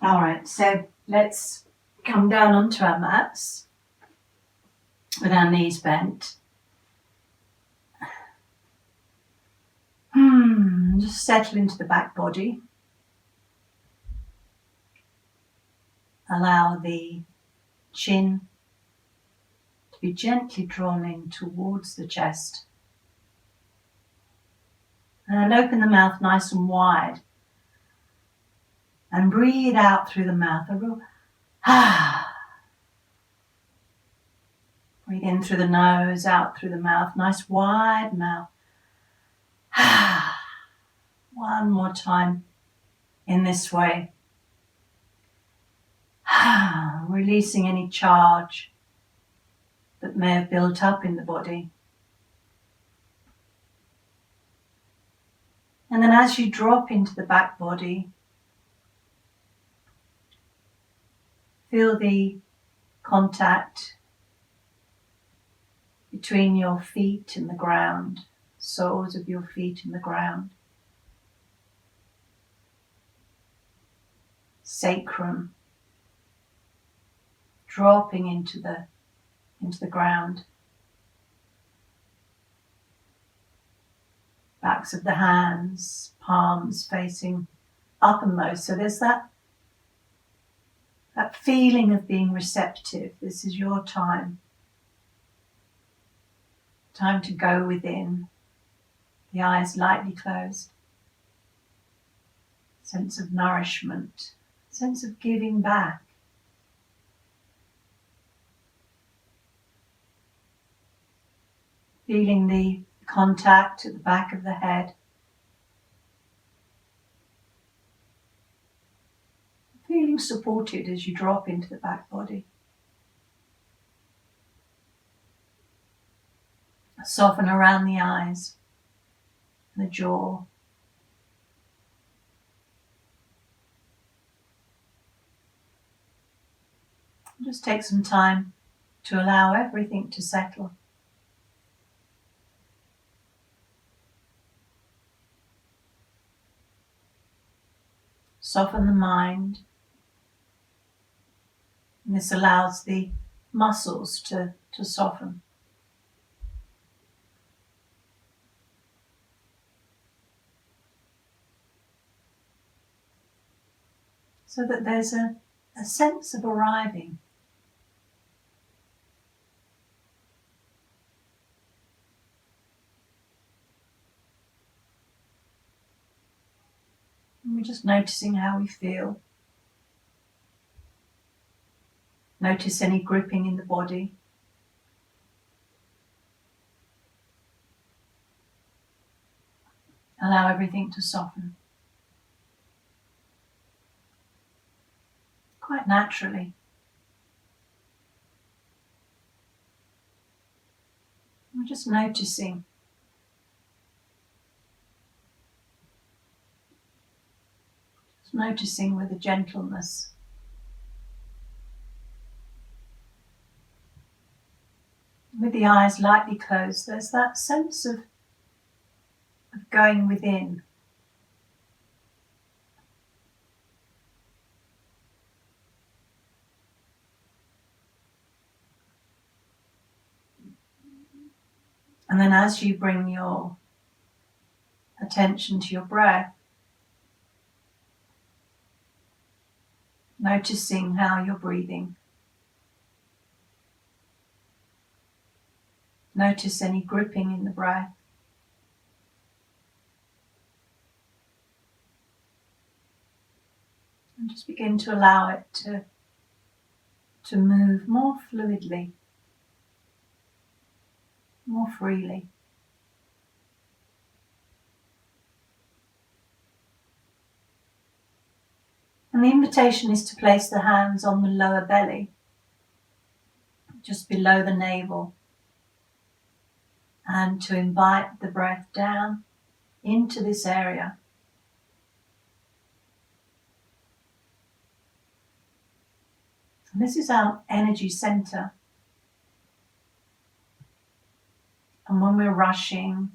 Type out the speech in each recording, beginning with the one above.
All right, so let's come down onto our mats with our knees bent. Just settle into the back body. Allow the chin to be gently drawn in towards the chest. And then open the mouth nice and wide. And breathe out through the mouth. Breathe in through the nose, out through the mouth. Nice wide mouth. One more time in this way. Releasing any charge that may have built up in the body. And then as you drop into the back body, feel the contact between your feet and the ground, soles of your feet and the ground. Sacrum dropping into the ground. Backs of the hands, palms facing uppermost. So there's that feeling of being receptive. This is your time. Time to go within. The eyes lightly closed. Sense of nourishment. Sense of giving back. Feeling the contact at the back of the head. Feeling supported as you drop into the back body. Soften around the eyes, the jaw. Just take some time to allow everything to settle. Soften the mind. And this allows the muscles to soften. So that there's a sense of arriving. And we're just noticing how we feel. Notice any gripping in the body. Allow everything to soften. Quite naturally. We're just noticing. Just noticing with a gentleness. With the eyes lightly closed, there's that sense of going within. And then as you bring your attention to your breath, noticing how you're breathing. Notice any gripping in the breath. And just begin to allow it to move more fluidly, more freely. And the invitation is to place the hands on the lower belly, just below the navel, and to invite the breath down into this area. And this is our energy center. And when we're rushing,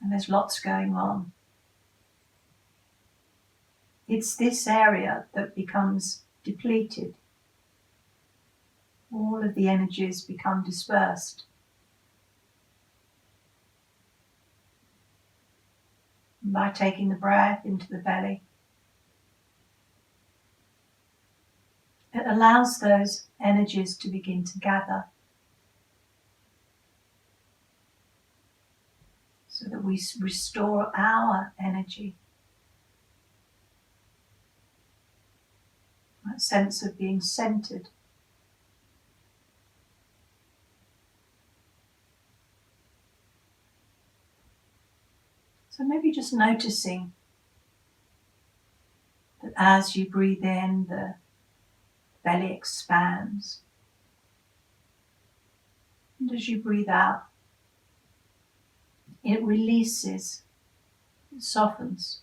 and there's lots going on, it's this area that becomes depleted. All of the energies become dispersed. And by taking the breath into the belly, it allows those energies to begin to gather, so that we restore our energy. That sense of being centered. So maybe just noticing that as you breathe in, the belly expands. And as you breathe out, it releases, it softens.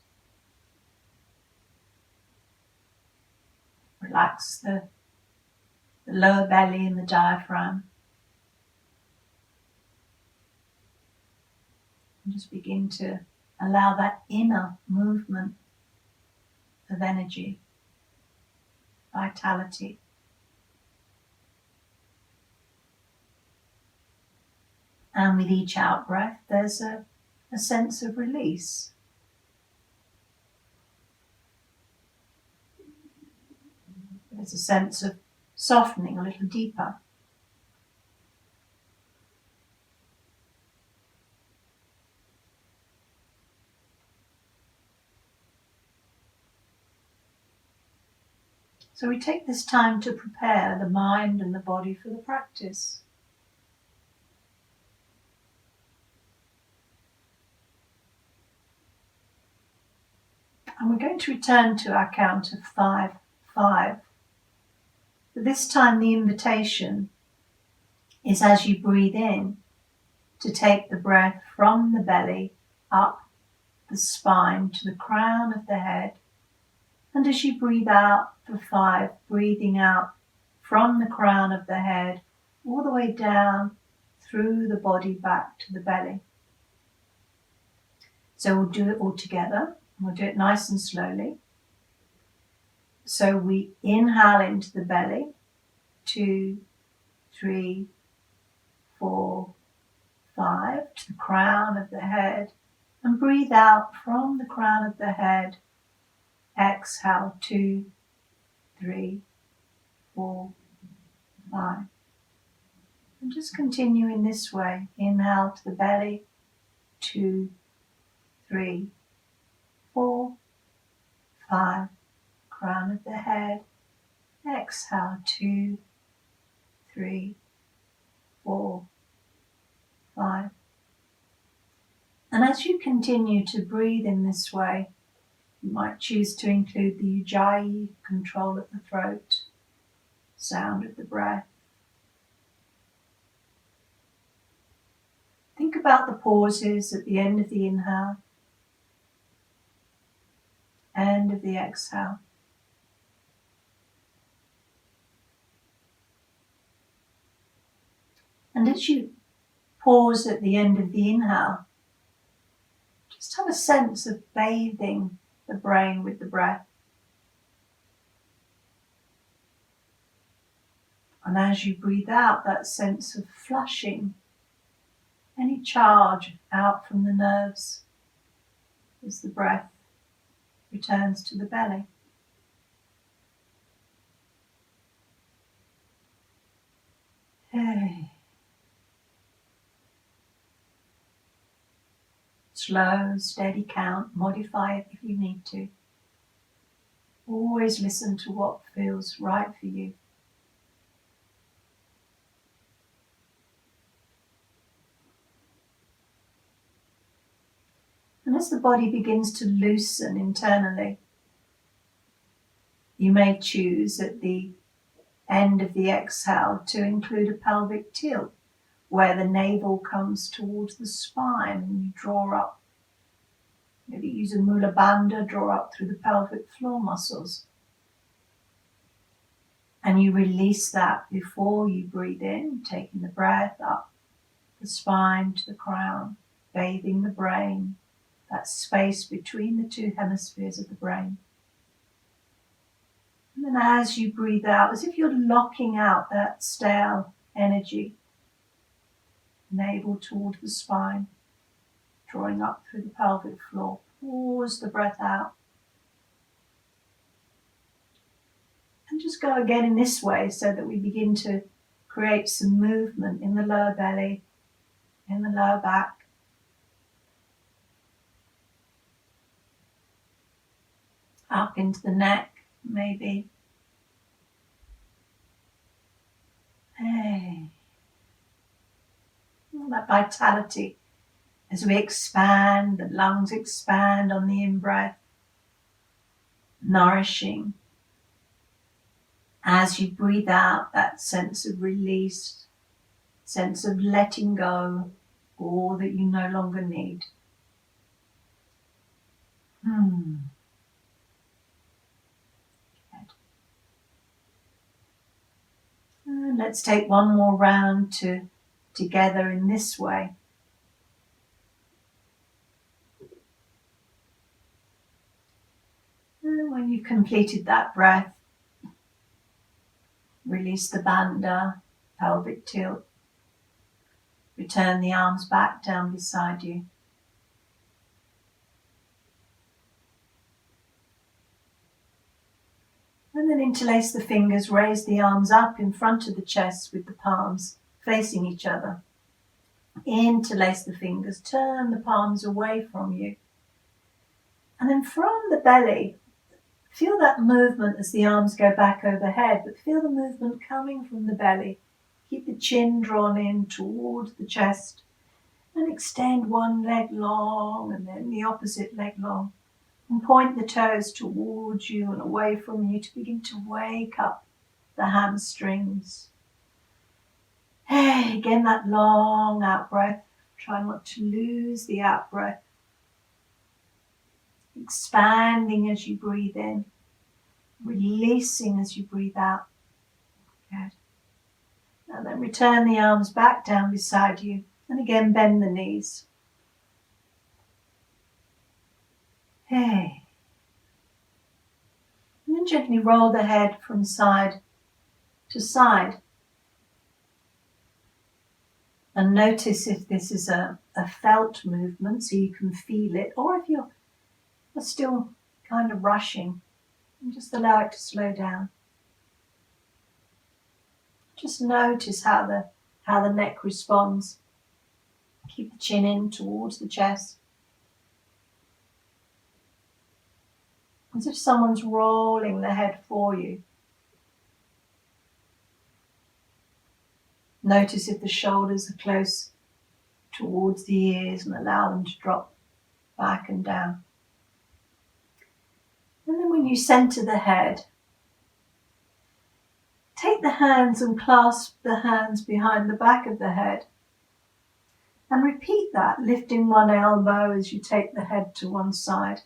Relax the lower belly and the diaphragm. And just begin to allow that inner movement of energy, vitality. And with each out breath, there's a sense of release. There's a sense of softening a little deeper. So we take this time to prepare the mind and the body for the practice. And we're going to return to our count of 5, 5. But this time the invitation is, as you breathe in, to take the breath from the belly up the spine to the crown of the head. And as you breathe out for 5, breathing out from the crown of the head all the way down through the body back to the belly. So we'll do it all together. We'll do it nice and slowly. So we inhale into the belly, 2, 3, 4, 5, to the crown of the head, and breathe out from the crown of the head. Exhale, 2, 3, 4, 5. And just continue in this way. Inhale to the belly, 2, 3, 4, 5. Crown of the head. Exhale, 2, 3, 4, 5. And as you continue to breathe in this way, you might choose to include the Ujjayi, control at the throat, sound of the breath. Think about the pauses at the end of the inhale, end of the exhale. And as you pause at the end of the inhale, just have a sense of bathing the brain with the breath. And as you breathe out, that sense of flushing any charge out from the nerves as the breath returns to the belly. Hey. Slow, steady count, modify it if you need to. Always listen to what feels right for you. And as the body begins to loosen internally, you may choose at the end of the exhale to include a pelvic tilt, where the navel comes towards the spine and you draw up. Maybe use a Mula Bandha, draw up through the pelvic floor muscles. And you release that before you breathe in, taking the breath up the spine to the crown, bathing the brain, that space between the two hemispheres of the brain. And then as you breathe out, as if you're locking out that stale energy, navel toward the spine, drawing up through the pelvic floor. Pause the breath out. And just go again in this way so that we begin to create some movement in the lower belly, in the lower back. Up into the neck, maybe. Hey. All that vitality as we expand, the lungs expand on the in-breath, nourishing. As you breathe out, that sense of release, sense of letting go, all that you no longer need. Good. And let's take one more round together in this way. And when you've completed that breath, release the bandha, pelvic tilt. Return the arms back down beside you. And then interlace the fingers, raise the arms up in front of the chest with the palms facing each other. Interlace the fingers, turn the palms away from you. And then from the belly, feel that movement as the arms go back overhead, but feel the movement coming from the belly. Keep the chin drawn in towards the chest and extend one leg long and then the opposite leg long. And point the toes towards you and away from you to begin to wake up the hamstrings. Hey, again that long out breath. Try not to lose the out breath. Expanding as you breathe in. Releasing as you breathe out. Good. And then return the arms back down beside you. And again bend the knees. Hey. And then gently roll the head from side to side. And notice if this is a felt movement so you can feel it, or if you're still kind of rushing, and just allow it to slow down. Just notice how the neck responds. Keep the chin in towards the chest. As if someone's rolling the head for you. Notice if the shoulders are close towards the ears and allow them to drop back and down. And then when you center the head, take the hands and clasp the hands behind the back of the head. And repeat that, lifting one elbow as you take the head to one side.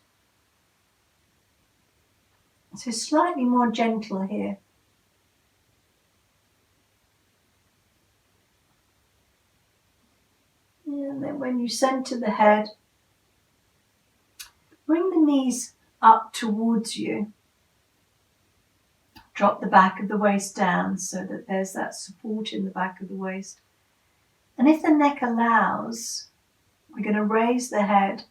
So slightly more gentle here. And then when you center the head, bring the knees up towards you. Drop the back of the waist down so that there's that support in the back of the waist. And if the neck allows, we're going to raise the head.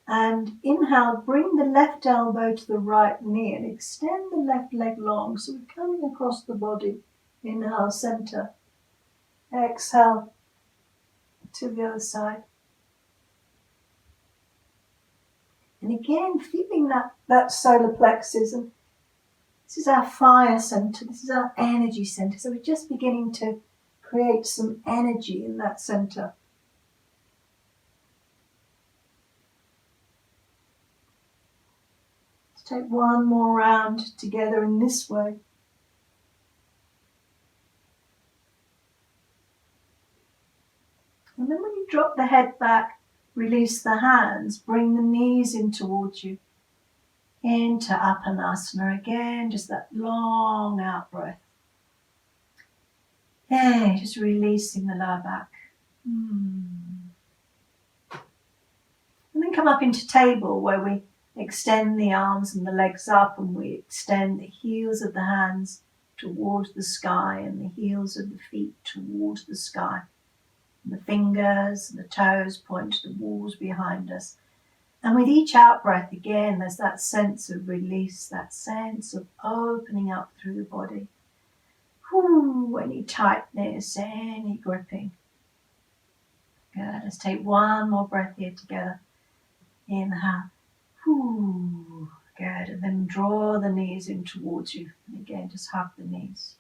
And inhale, bring the left elbow to the right knee and extend the left leg long. So we're coming across the body. Inhale, center. Exhale to the other side. And again, feeling that solar plexus. And this is our fire center. This is our energy center. So we're just beginning to create some energy in that center. Take one more round together in this way. And then when you drop the head back, release the hands, bring the knees in towards you. Into Apanasana again, just that long out breath. Hey, just releasing the lower back. And then come up into table where we extend the arms and the legs up, and we extend the heels of the hands towards the sky and the heels of the feet towards the sky. And the fingers and the toes point to the walls behind us. And with each out breath, again, there's that sense of release, that sense of opening up through the body. Any tightness, any gripping. Good. Let's take one more breath here together. Inhale. Good. And then draw the knees in towards you. And again, just hug the knees.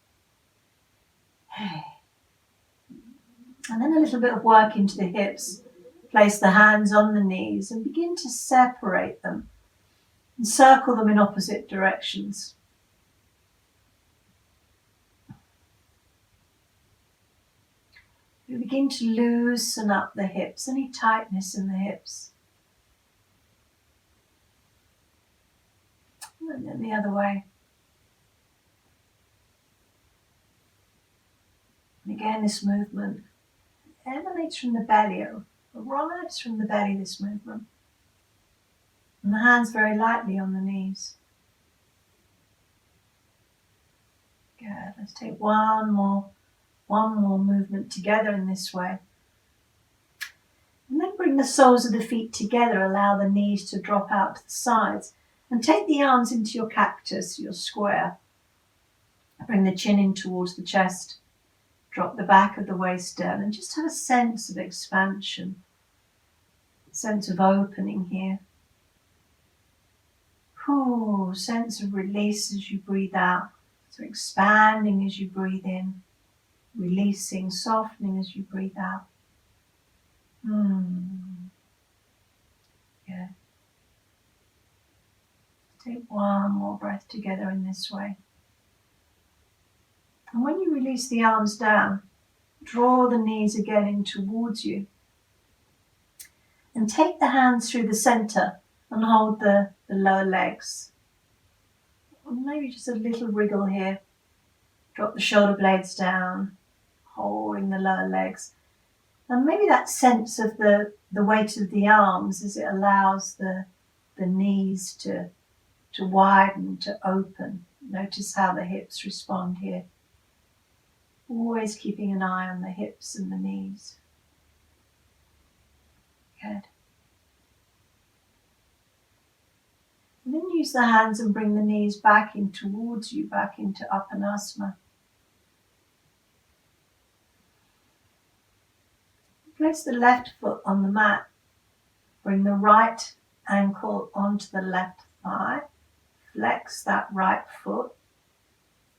And then a little bit of work into the hips. Place the hands on the knees and begin to separate them and circle them in opposite directions. You begin to loosen up the hips, any tightness in the hips. And then the other way. And again, this movement emanates from the belly, arrives from the belly, this movement. And the hands very lightly on the knees. Good. Let's take one more movement together in this way. And then bring the soles of the feet together, allow the knees to drop out to the sides. And take the arms into your cactus, your square. Bring the chin in towards the chest. Drop the back of the waist down and just have a sense of expansion, a sense of opening here. Sense of release as you breathe out. So expanding as you breathe in, releasing, softening as you breathe out. Good. Take one more breath together in this way. And when you release the arms down, draw the knees again in towards you. And take the hands through the center and hold the lower legs. Or maybe just a little wriggle here. Drop the shoulder blades down, holding the lower legs. And maybe that sense of the weight of the arms as it allows the knees to widen, to open. Notice how the hips respond here. Always keeping an eye on the hips and the knees. Good. And then use the hands and bring the knees back in towards you, back into Uttanasana. Place the left foot on the mat. Bring the right ankle onto the left thigh. Flex that right foot.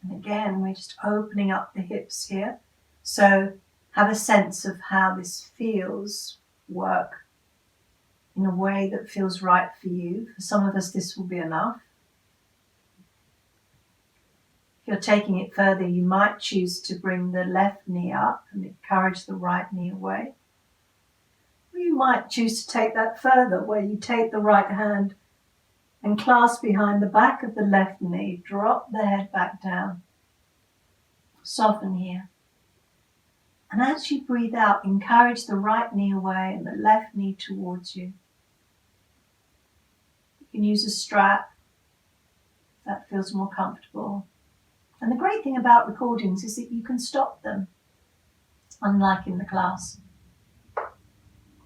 And again, we're just opening up the hips here. So have a sense of how this feels work in a way that feels right for you. For some of us, this will be enough. If you're taking it further, you might choose to bring the left knee up and encourage the right knee away. Or you might choose to take that further, where you take the right hand and clasp behind the back of the left knee, drop the head back down. Soften here. And as you breathe out, encourage the right knee away and the left knee towards you. You can use a strap if that feels more comfortable. And the great thing about recordings is that you can stop them, unlike in the class.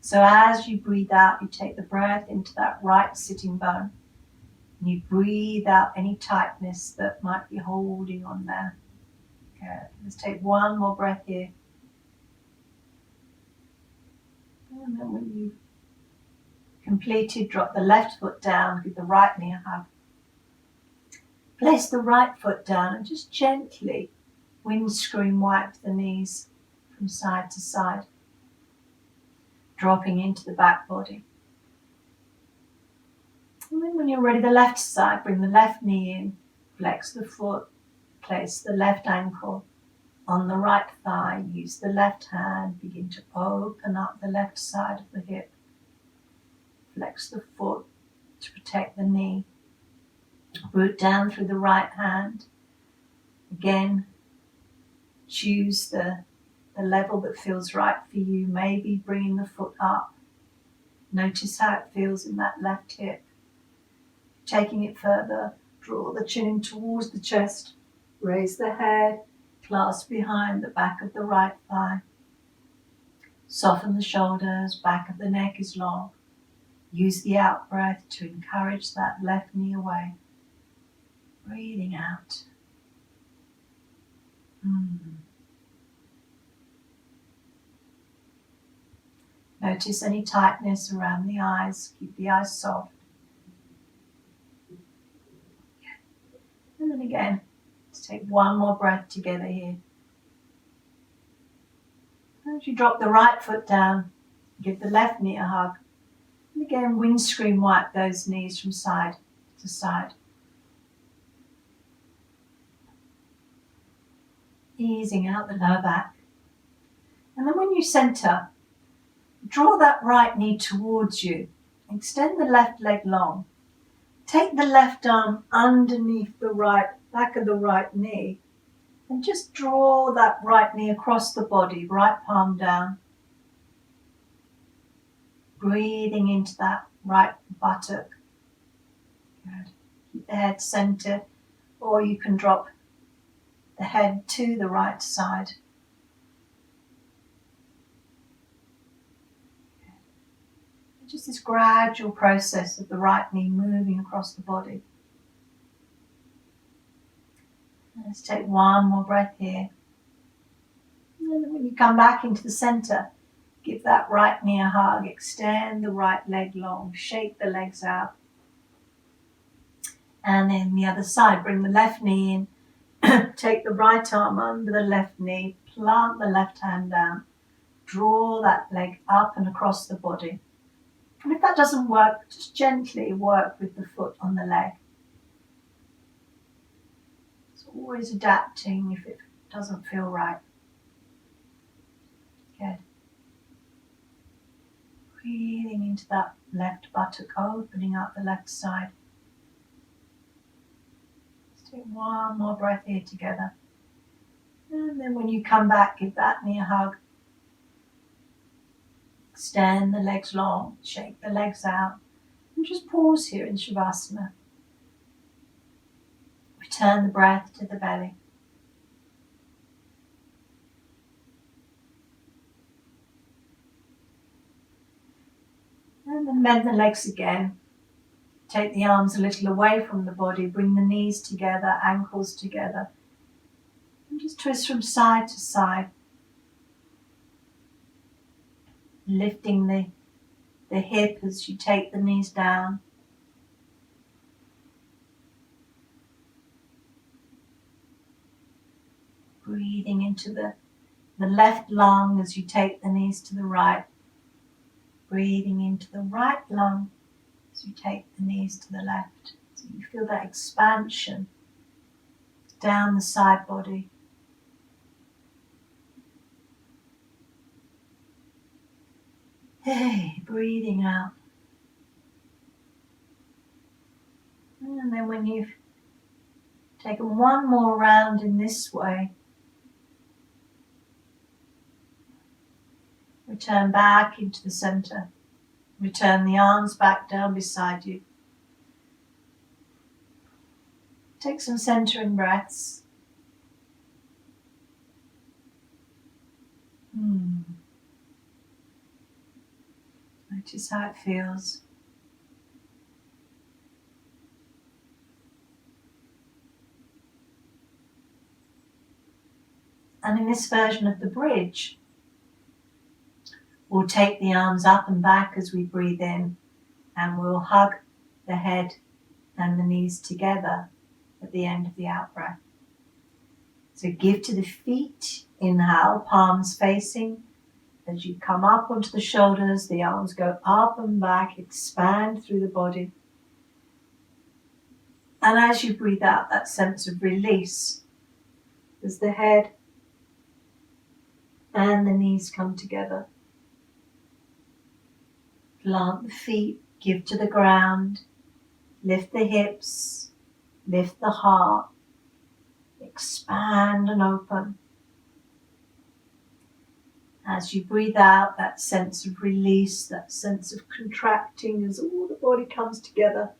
So as you breathe out, you take the breath into that right sitting bone. And you breathe out any tightness that might be holding on there. Good. Let's take one more breath here. And then when you've completed, drop the left foot down, give the right knee a hug. Place the right foot down and just gently windscreen wipe the knees from side to side, dropping into the back body. And then when you're ready, the left side, bring the left knee in, flex the foot, place the left ankle on the right thigh, use the left hand, begin to open up the left side of the hip. Flex the foot to protect the knee. Root down through the right hand. Again, choose the level that feels right for you, maybe bringing the foot up. Notice how it feels in that left hip. Taking it further, draw the chin in towards the chest, raise the head, clasp behind the back of the right thigh. Soften the shoulders, back of the neck is long. Use the out breath to encourage that left knee away. Breathing out. Notice any tightness around the eyes. Keep the eyes soft. And then again, let's take one more breath together here. As you drop the right foot down, give the left knee a hug. And again, windscreen wipe those knees from side to side. Easing out the lower back. And then when you center, draw that right knee towards you. Extend the left leg long. Take the left arm underneath the right back of the right knee and just draw that right knee across the body, right palm down. Breathing into that right buttock. Good. Keep the head centered, or you can drop the head to the right side. Just this gradual process of the right knee moving across the body. Let's take one more breath here. And then when you come back into the center, give that right knee a hug. Extend the right leg long. Shake the legs out. And then the other side, bring the left knee in. Take the right arm under the left knee. Plant the left hand down. Draw that leg up and across the body. And if that doesn't work, just gently work with the foot on the leg. It's always adapting if it doesn't feel right. Good. Breathing into that left buttock, opening up the left side. Let's take one more breath here together. And then when you come back, give that knee a hug. Extend the legs long, shake the legs out, and just pause here in Shavasana. Return the breath to the belly. And then bend the legs again. Take the arms a little away from the body, bring the knees together, ankles together, and just twist from side to side. Lifting the hip as you take the knees down. Breathing into the left lung as you take the knees to the right. Breathing into the right lung as you take the knees to the left. So you feel that expansion down the side body. Hey, breathing out. And then when you've taken one more round in this way, return back into the center. Return the arms back down beside you. Take some centering breaths. Notice how it feels. And in this version of the bridge, we'll take the arms up and back as we breathe in, and we'll hug the head and the knees together at the end of the out breath. So give to the feet, inhale, palms facing. As you come up onto the shoulders, the arms go up and back, expand through the body. And as you breathe out, that sense of release as the head and the knees come together. Plant the feet, give to the ground, lift the hips, lift the heart, expand and open. As you breathe out, that sense of release, that sense of contracting as all the body comes together.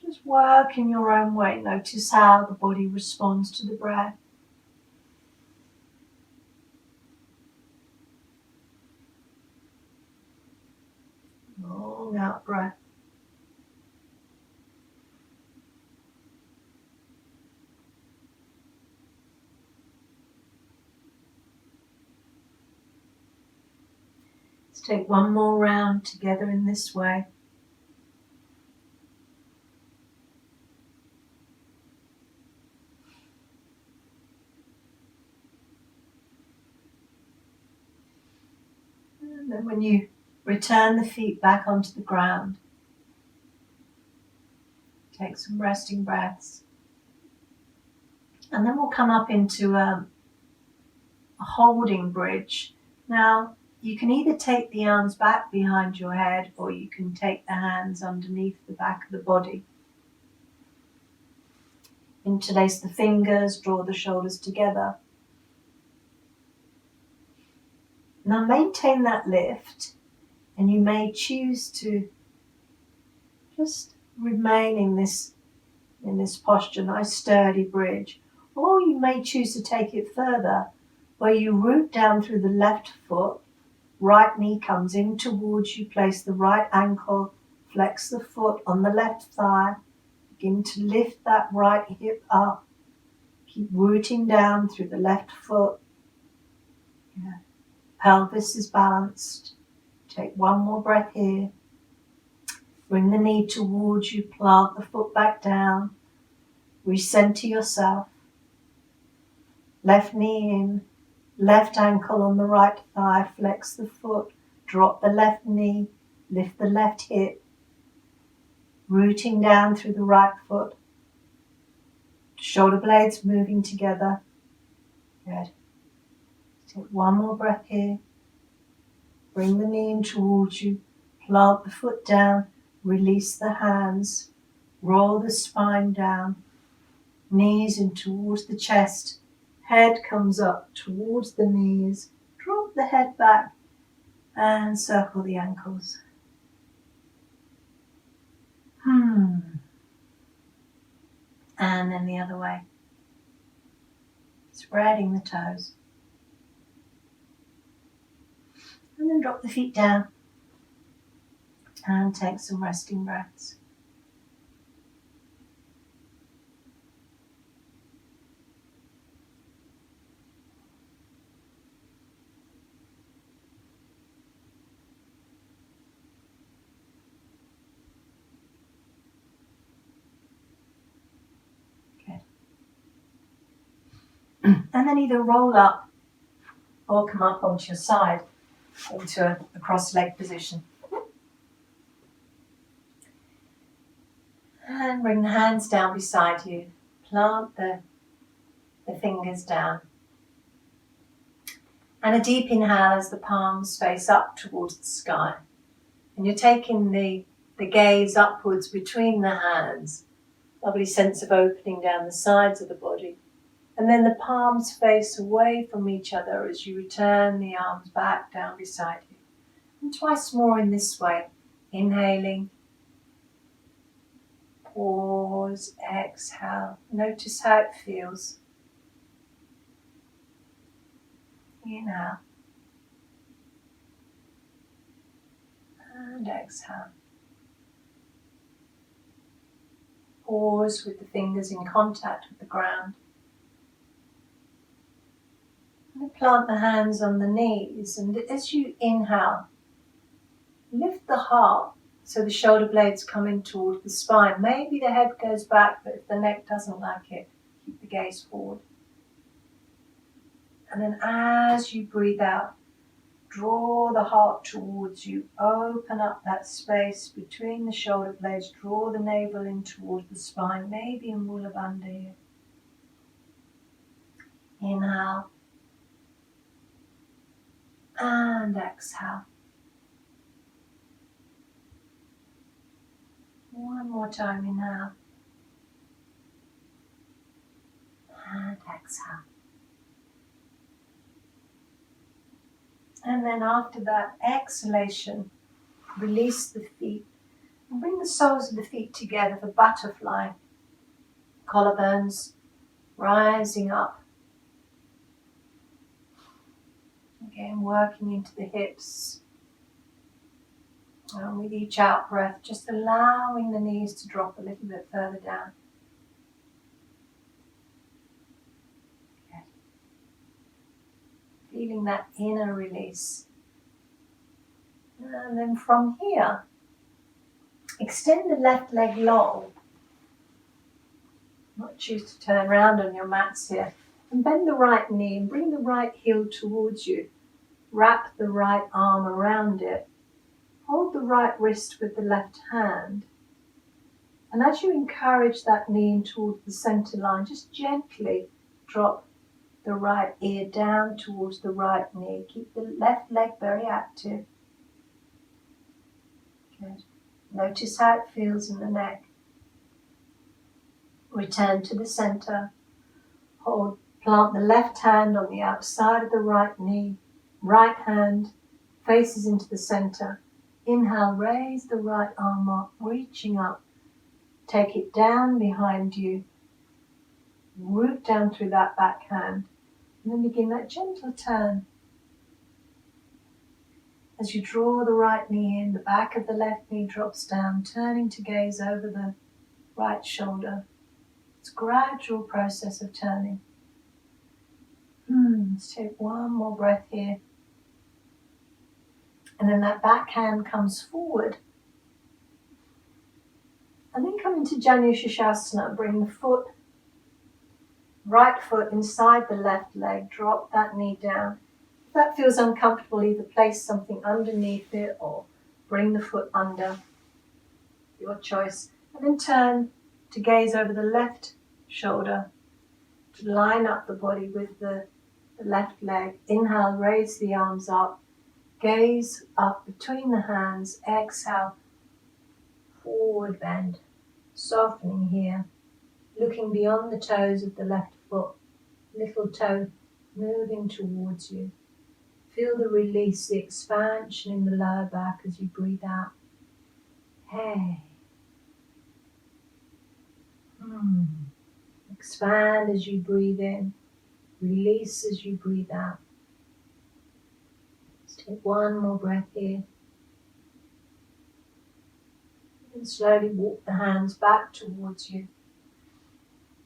Just work in your own way. Notice how the body responds to the breath. Long out breath. Let's take one more round together in this way. And then when you return the feet back onto the ground, take some resting breaths. And then we'll come up into a holding bridge. Now, you can either take the arms back behind your head or you can take the hands underneath the back of the body. Interlace the fingers, draw the shoulders together. Now maintain that lift, and you may choose to just remain in this posture, nice sturdy bridge. Or you may choose to take it further, where you root down through the left foot, right knee comes in towards you, place the right ankle, flex the foot on the left thigh, begin to lift that right hip up, keep rooting down through the left foot. Yeah. Pelvis is balanced. Take one more breath here. Bring the knee towards you, plant the foot back down, recenter yourself. Left knee in, left ankle on the right thigh, flex the foot, drop the left knee, lift the left hip, rooting down through the right foot. Shoulder blades moving together. Good. Take one more breath here. Bring the knee in towards you, plant the foot down, release the hands, roll the spine down, knees in towards the chest, head comes up towards the knees, drop the head back and circle the ankles. And then the other way. Spreading the toes. And then drop the feet down and take some resting breaths. Good. And then either roll up or come up onto your side into a cross-leg position. And bring the hands down beside you. Plant the fingers down. And a deep inhale as the palms face up towards the sky. And you're taking the gaze upwards between the hands. Lovely sense of opening down the sides of the body. And then the palms face away from each other as you return the arms back down beside you. And twice more in this way. Inhaling. Pause, exhale. Notice how it feels. Inhale. And exhale. Pause with the fingers in contact with the ground. And plant the hands on the knees, and as you inhale, lift the heart so the shoulder blades come in towards the spine. Maybe the head goes back, but if the neck doesn't like it, keep the gaze forward. And then as you breathe out, draw the heart towards you. Open up that space between the shoulder blades. Draw the navel in towards the spine, maybe in Mula Bandha here. Inhale. And exhale. One more time, inhale. And exhale. And then after that exhalation, release the feet And bring the soles of the feet together for butterfly. Collarbones rising up. Again, working into the hips. And with each out breath, just allowing the knees to drop a little bit further down. Good. Feeling that inner release. And then from here, extend the left leg long. Not choose to turn around on your mats here. And bend the right knee and bring the right heel towards you. Wrap the right arm around it. Hold the right wrist with the left hand. And as you encourage that knee in towards the center line, just gently drop the right ear down towards the right knee. Keep the left leg very active. Good. Notice how it feels in the neck. Return to the center. Plant the left hand on the outside of the right knee. Right hand faces into the center. Inhale, raise the right arm up, reaching up. Take it down behind you. Root down through that back hand. And then begin that gentle turn. As you draw the right knee in, the back of the left knee drops down, turning to gaze over the right shoulder. It's a gradual process of turning. Let's take one more breath here. And then that back hand comes forward. And then come into Janu Sirsasana. Bring the right foot inside the left leg. Drop that knee down. If that feels uncomfortable, either place something underneath it or bring the foot under. Your choice. And then turn to gaze over the left shoulder. To line up the body with the left leg. Inhale, raise the arms up. Gaze up between the hands. Exhale, forward bend. Softening here. Looking beyond the toes of the left foot. Little toe moving towards you. Feel the release, the expansion in the lower back as you breathe out. Hey. Expand as you breathe in. Release as you breathe out. Let's take one more breath here. And slowly walk the hands back towards you.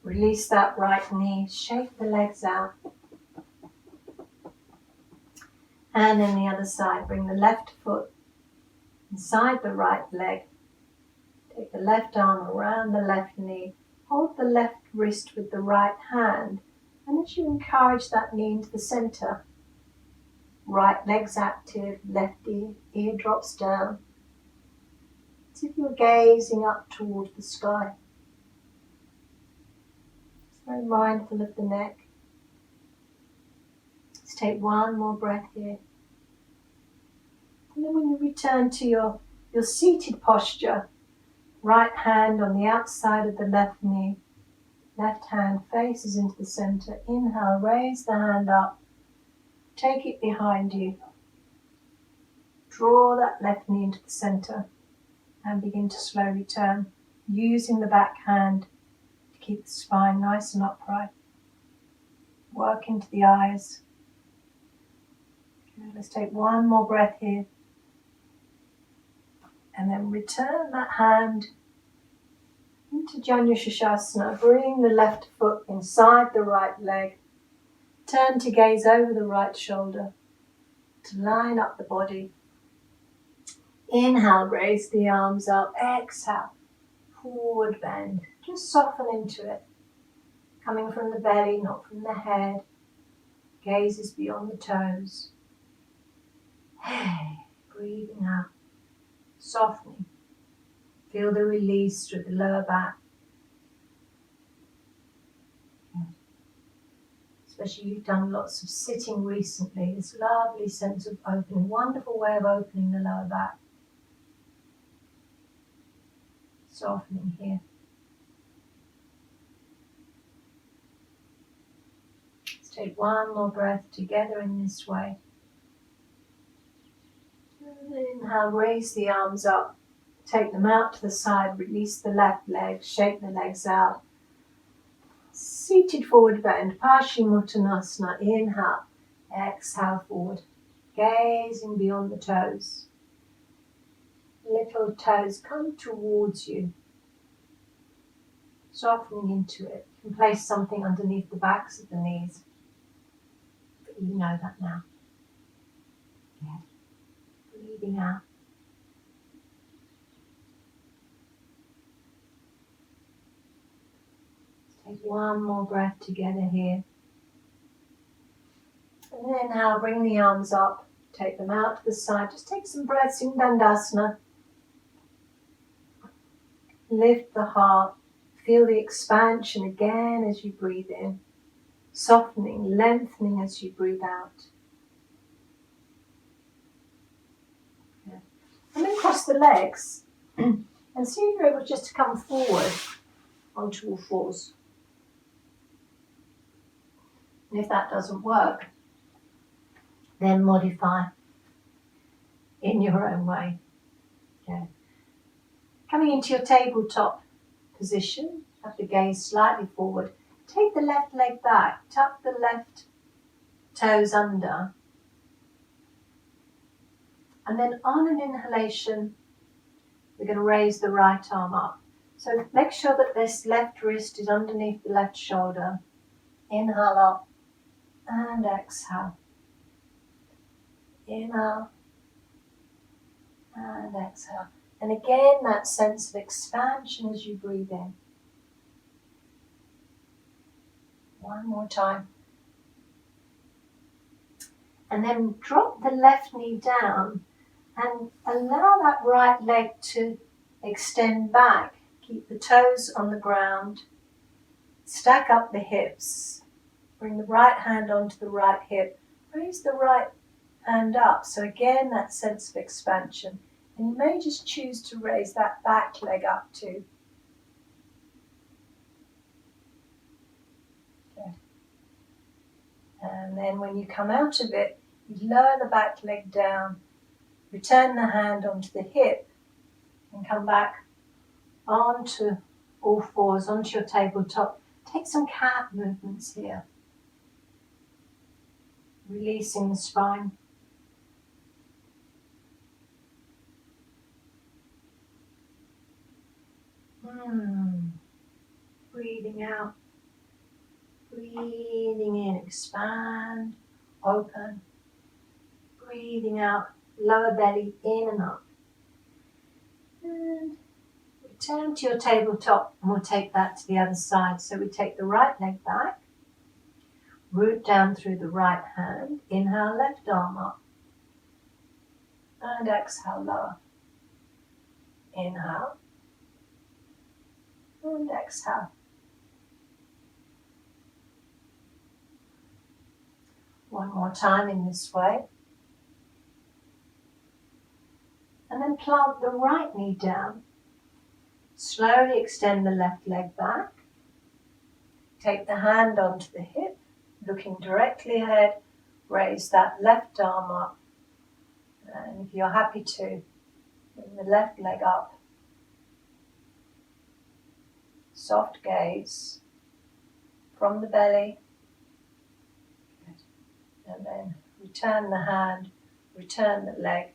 Release that right knee. Shake the legs out. And then the other side. Bring the left foot inside the right leg. Take the left arm around the left knee. Hold the left wrist with the right hand. And as you encourage that knee into the center, right leg's active, left ear drops down. As if you're gazing up towards the sky. Just very mindful of the neck. Let's take one more breath here. And then when you return to your seated posture, right hand on the outside of the left knee. Left hand faces into the center. Inhale, raise the hand up. Take it behind you. Draw that left knee into the center and begin to slowly turn, using the back hand to keep the spine nice and upright. Work into the eyes. Good. Let's take one more breath here. And then return that hand into Janu Sirsasana. Bring the left foot inside the right leg. Turn to gaze over the right shoulder to line up the body. Inhale, raise the arms up. Exhale, forward bend. Just soften into it. Coming from the belly, not from the head. Gaze is beyond the toes. Hey, breathing out. Softening. Feel the release through the lower back. Good. Especially you've done lots of sitting recently. This lovely sense of opening. Wonderful way of opening the lower back. Softening here. Let's take one more breath together in this way. And inhale, raise the arms up. Take them out to the side, release the left leg, shake the legs out. Seated forward bend, Paschimottanasana, inhale, exhale forward, gazing beyond the toes. Little toes come towards you, softening into it. You can place something underneath the backs of the knees, but you know that now. Good. Breathing out. Take one more breath together here. And then inhale, bring the arms up, take them out to the side. Just take some breaths in Dandasana. Lift the heart. Feel the expansion again as you breathe in. Softening, lengthening as you breathe out. Good. And then cross the legs. And see if you're able just to come forward onto all fours. And if that doesn't work, then modify in your own way. Okay. Coming into your tabletop position, have the gaze slightly forward. Take the left leg back, tuck the left toes under. And then on an inhalation, we're going to raise the right arm up. So make sure that this left wrist is underneath the left shoulder. Inhale up and exhale. Inhale and exhale. And again, that sense of expansion as you breathe in. One more time. And then drop the left knee down and allow that right leg to extend back. Keep the toes on the ground. Stack up the hips. Bring the right hand onto the right hip. Raise the right hand up. So again, that sense of expansion. And you may just choose to raise that back leg up too. Okay. And then when you come out of it, you lower the back leg down, return the hand onto the hip, and come back onto all fours, onto your tabletop. Take some cat movements here. Releasing the spine. Breathing out. Breathing in, expand, open. Breathing out, lower belly in and up. And return to your tabletop, and we'll take that to the other side. So we take the right leg back, root down through the right hand, inhale, left arm up, and exhale, lower. Inhale, and exhale. One more time in this way. And then plant the right knee down. Slowly extend the left leg back. Take the hand onto the hip, looking directly ahead. Raise that left arm up. And if you're happy to, bring the left leg up. Soft gaze from the belly. And then return the hand, return the leg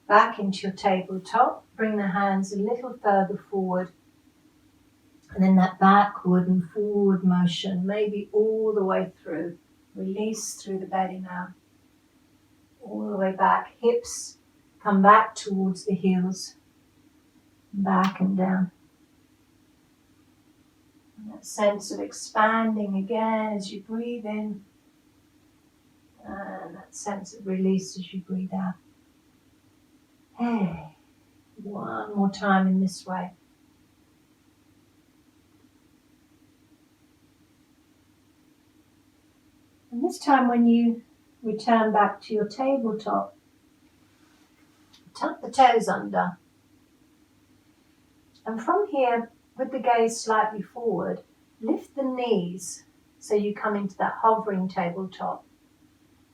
back into your tabletop. Bring the hands a little further forward. And then that backward and forward motion, maybe all the way through. Release through the belly now. All the way back. Hips come back towards the heels. Back and down. And that sense of expanding again as you breathe in. And that sense of release as you breathe out. Hey, one more time in this way. And this time when you return back to your tabletop, tuck the toes under. And from here, with the gaze slightly forward, lift the knees so you come into that hovering tabletop.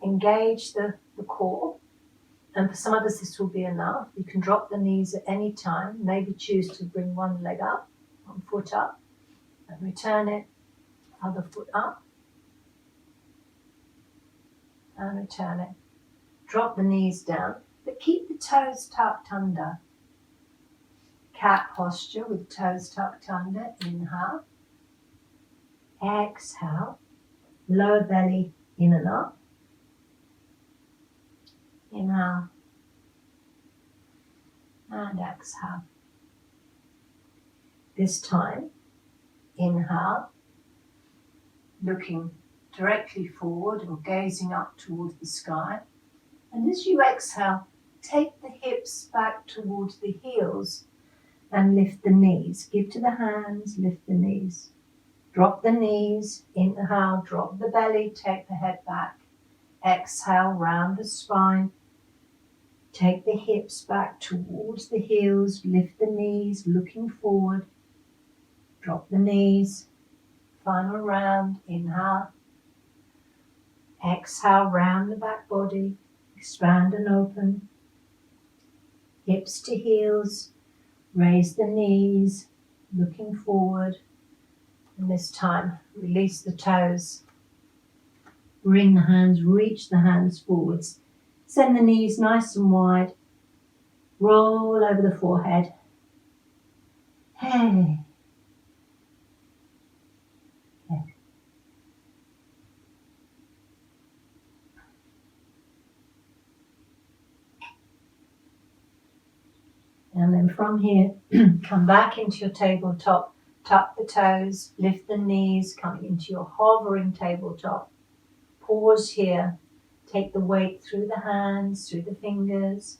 Engage the core And for some others, this will be enough. You can drop the knees at any time. Maybe choose to bring one leg up, one foot up, and return it. Other foot up, and return it. Drop the knees down, but keep the toes tucked under. Cat posture with toes tucked under. Inhale. Exhale. Lower belly in and up. Inhale. And exhale. This time, inhale, looking directly forward or gazing up towards the sky. And as you exhale, take the hips back towards the heels and lift the knees. Give to the hands, lift the knees. Drop the knees, inhale, drop the belly, take the head back. Exhale, round the spine. Take the hips back towards the heels, lift the knees, looking forward. Drop the knees. Final round, inhale. Exhale, round the back body, expand and open. Hips to heels, raise the knees, looking forward. And this time, release the toes. Bring the hands, reach the hands forwards. Send the knees nice and wide. Roll over the forehead. Hey. Okay. And then from here, come back into your tabletop. Tuck the toes, lift the knees, coming into your hovering tabletop. Pause here. Take the weight through the hands, through the fingers.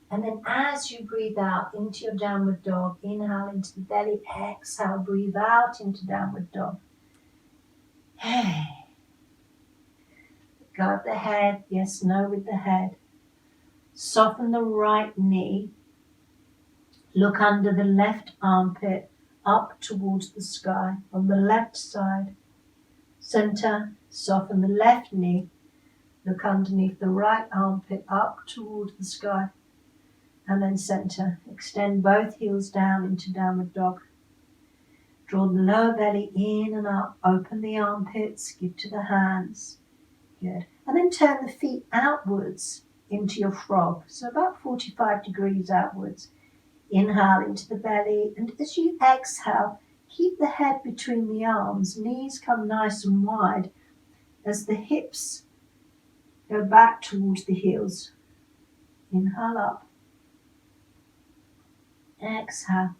And then as you breathe out into your downward dog, inhale into the belly, exhale, breathe out into downward dog. Hey. Go with the head, yes, no with the head. Soften the right knee. Look under the left armpit, up towards the sky on the left side. Center, soften the left knee. Look underneath the right armpit, up towards the sky. And then center. Extend both heels down into downward dog. Draw the lower belly in and up. Open the armpits. Give to the hands. Good. And then turn the feet outwards into your frog. So about 45 degrees outwards. Inhale into the belly. And as you exhale, keep the head between the arms. Knees come nice and wide as the hips go back towards the heels. Inhale up. Exhale.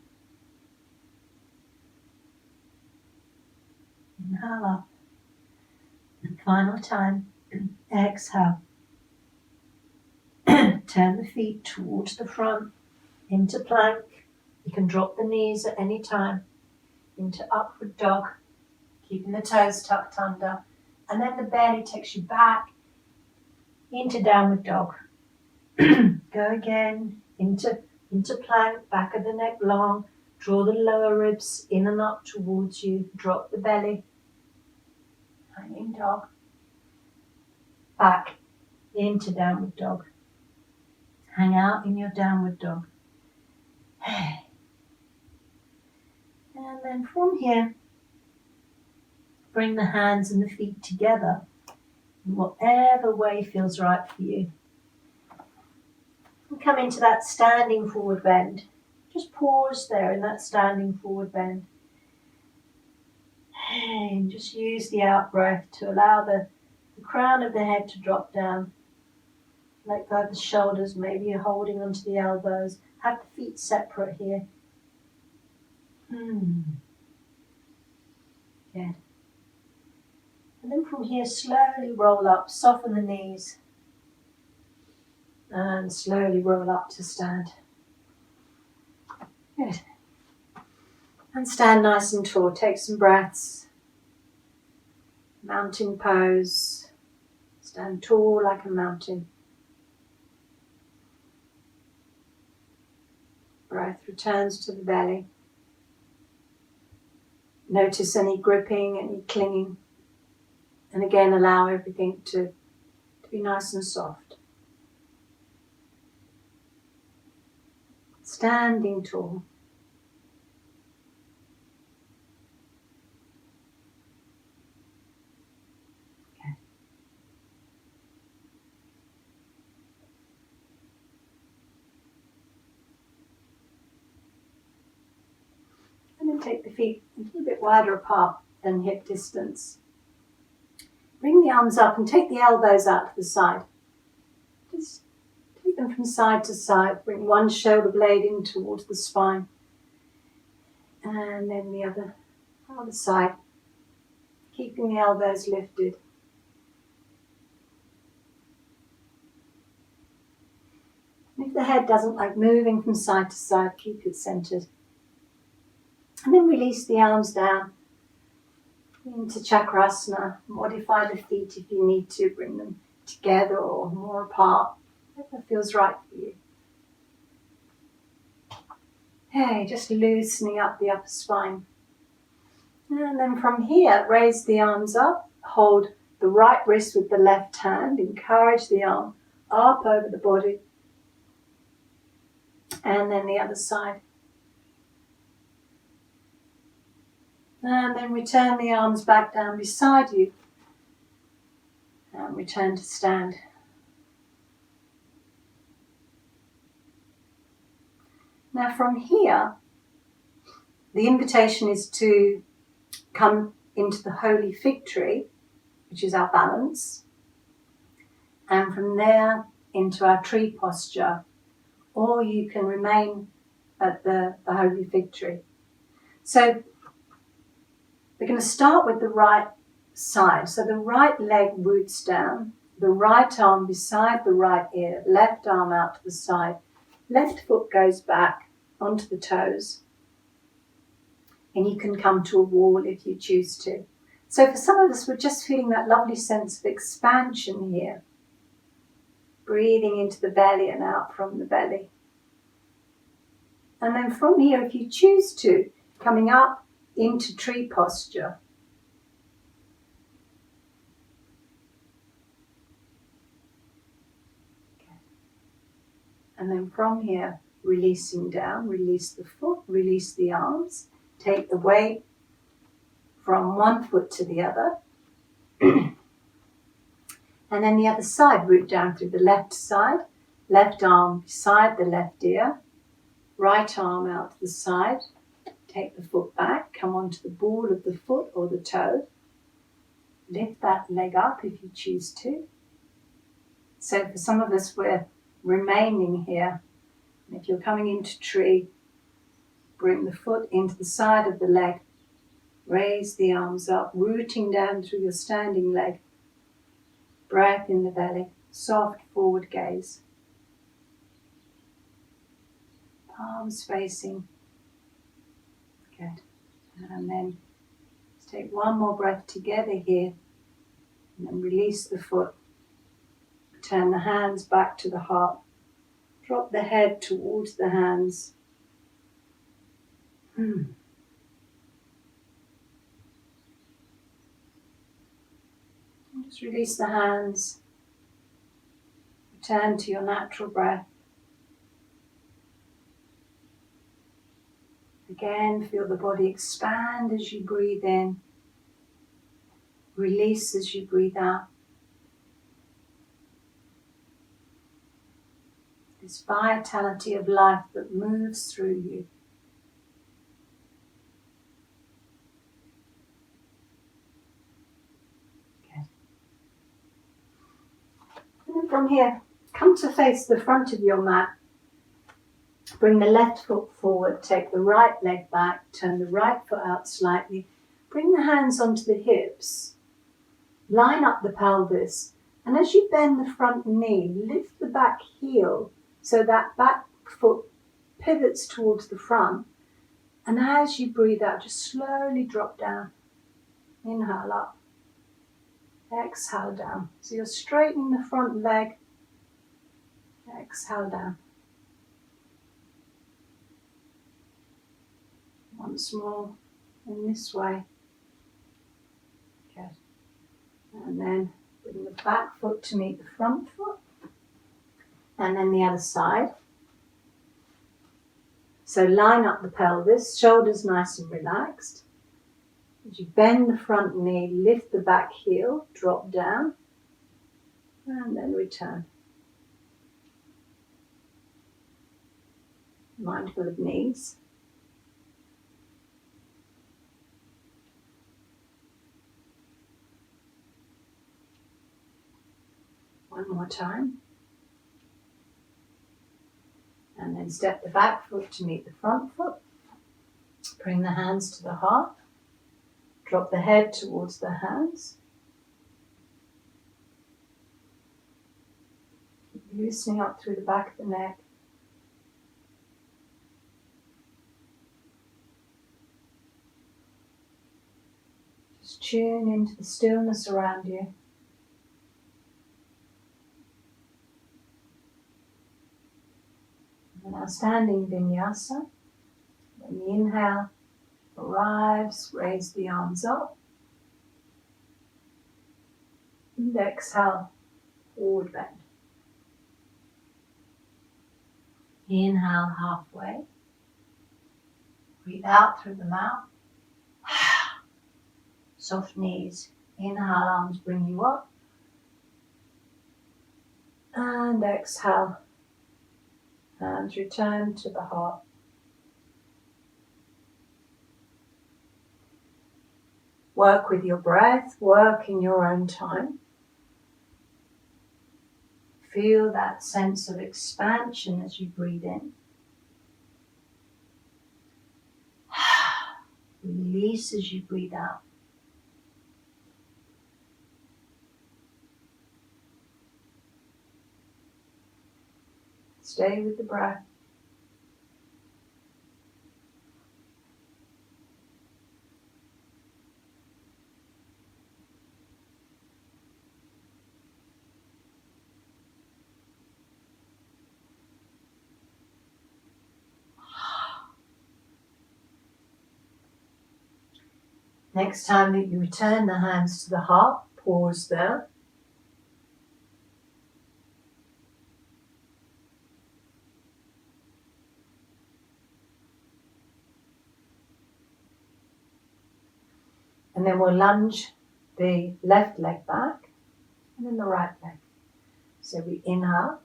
Inhale up. And final time. Exhale. Turn the feet towards the front. Into plank. You can drop the knees at any time. Into upward dog. Keeping the toes tucked under. And then the belly takes you back into downward dog. Go again. Into plank. Back of the neck long. Draw the lower ribs in and up towards you. Drop the belly. Hanging dog. Back into downward dog. Hang out in your downward dog. And then from here, bring the hands and the feet together in whatever way feels right for you. And come into that standing forward bend. Just pause there in that standing forward bend. And just use the out breath to allow the crown of the head to drop down. Let go of the shoulders, maybe you're holding onto the elbows. Have the feet separate here. Good. And then from here, slowly roll up, soften the knees. And slowly roll up to stand. Good. And stand nice and tall. Take some breaths. Mountain pose. Stand tall like a mountain. Breath returns to the belly. Notice any gripping, any clinging. And again, allow everything to be nice and soft. standing tall. Okay. And then take the feet a little bit wider apart than hip distance. Bring the arms up and take the elbows out to the side. Just take them from side to side. Bring one shoulder blade in towards the spine. And then the other side. Keeping the elbows lifted. And if the head doesn't like moving from side to side, keep it centered. And then release the arms down into Chakrasana. Modify the feet if you need to. Bring them together or more apart. Whatever feels right for you. Hey, just loosening up the upper spine. And then from here, raise the arms up. Hold the right wrist with the left hand. Encourage the arm up over the body. And then the other side. And then return the arms back down beside you. And return to stand. Now from here, the invitation is to come into the holy fig tree, which is our balance. And from there into our tree posture. Or you can remain at the holy fig tree. So we're going to start with the right side. So the right leg roots down, the right arm beside the right ear, left arm out to the side, left foot goes back onto the toes, and you can come to a wall if you choose to. So for some of us, we're just feeling that lovely sense of expansion here. Breathing into the belly and out from the belly. And then from here, if you choose to, coming up into tree posture. Okay. And then from here, releasing down, release the foot, release the arms, take the weight from one foot to the other. And then the other side, root down through the left side, left arm beside the left ear, right arm out to the side. Take the foot back, come onto the ball of the foot or the toe. Lift that leg up if you choose to. So for some of us, we're remaining here. And if you're coming into tree, bring the foot into the side of the leg. Raise the arms up, rooting down through your standing leg. Breath in the belly, soft forward gaze. Palms facing. Good. And then let's take one more breath together here. And then release the foot. Turn the hands back to the heart. Drop the head towards the hands. Just release the hands. Return to your natural breath. Again, feel the body expand as you breathe in. Release as you breathe out. This vitality of life that moves through you. Good. And then from here, come to face the front of your mat. Bring the left foot forward, take the right leg back, turn the right foot out slightly. Bring the hands onto the hips. Line up the pelvis. And as you bend the front knee, lift the back heel so that back foot pivots towards the front. And as you breathe out, just slowly drop down. Inhale up. Exhale down. So you're straightening the front leg. Exhale down. Once more in this way. Good. And then bring the back foot to meet the front foot. And then the other side. So line up the pelvis, shoulders nice and relaxed. As you bend the front knee, lift the back heel, drop down, and then return. Mindful of knees. One more time. And then step the back foot to meet the front foot. Bring the hands to the heart. Drop the head towards the hands. Keep loosening up through the back of the neck. Just tune into the stillness around you. And now standing vinyasa. When the inhale arrives, raise the arms up. And exhale, forward bend. Inhale halfway. Breathe out through the mouth. Soft knees. Inhale, arms bring you up. And exhale, hands return to the heart. Work with your breath, work in your own time. Feel that sense of expansion as you breathe in. Release as you breathe out. Stay with the breath. Next time that you return the hands to the heart, pause there. And then we'll lunge the left leg back and then the right leg. So we inhale,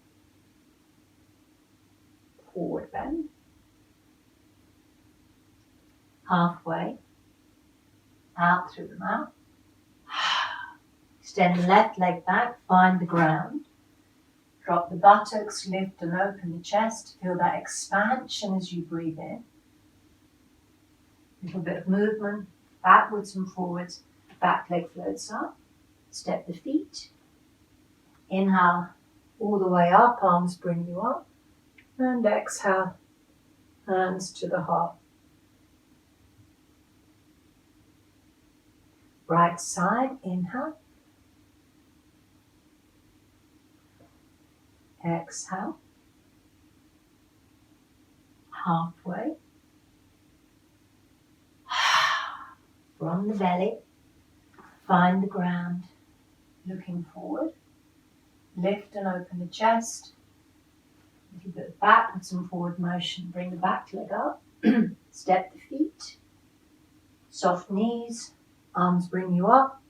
forward bend, halfway, out through the mouth. Extend the left leg back, find the ground. Drop the buttocks, lift and open the chest. Feel that expansion as you breathe in. A little bit of movement, backwards and forwards. Back leg floats up. Step the feet. Inhale all the way up, arms bring you up. And exhale, hands to the heart. Right side, inhale. Exhale. Halfway. From the belly, find the ground. Looking forward. Lift and open the chest. A little bit of backwards and forward motion. Bring the back leg up. Step the feet. Soft knees. Arms bring you up.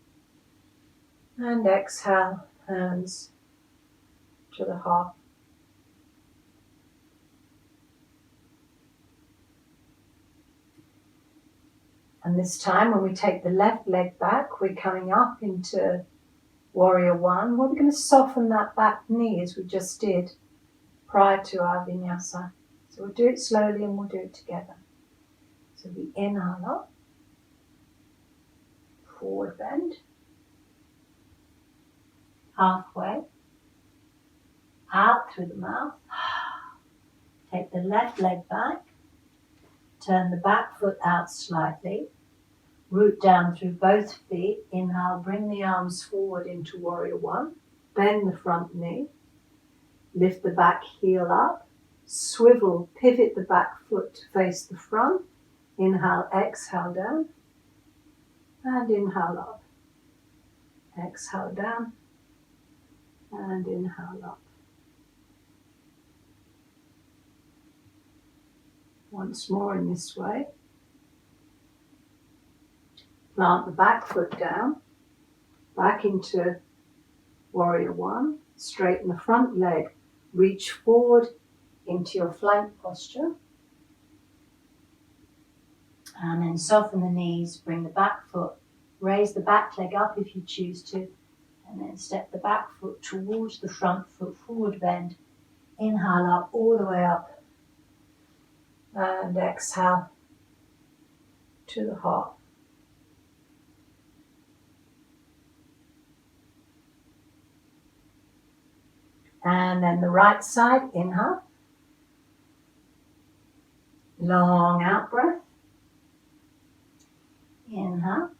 And exhale, hands to the heart. And this time when we take the left leg back, we're coming up into Warrior One. We're going to soften that back knee as we just did prior to our vinyasa. So we'll do it slowly and we'll do it together. So we inhale up, forward bend, halfway, out through the mouth. Take the left leg back, turn the back foot out slightly, root down through both feet. Inhale, bring the arms forward into Warrior One, bend the front knee, lift the back heel up, swivel, pivot the back foot to face the front. Inhale, exhale down, and inhale up. Exhale down, and inhale up. Once more in this way. Plant the back foot down, back into warrior one. Straighten the front leg, reach forward into your flank posture. And then soften the knees, bring the back foot, raise the back leg up if you choose to, and then step the back foot towards the front foot, forward bend. Inhale up, all the way up, and exhale to the heart. And then the right side, inhale. Long out breath. Inhale.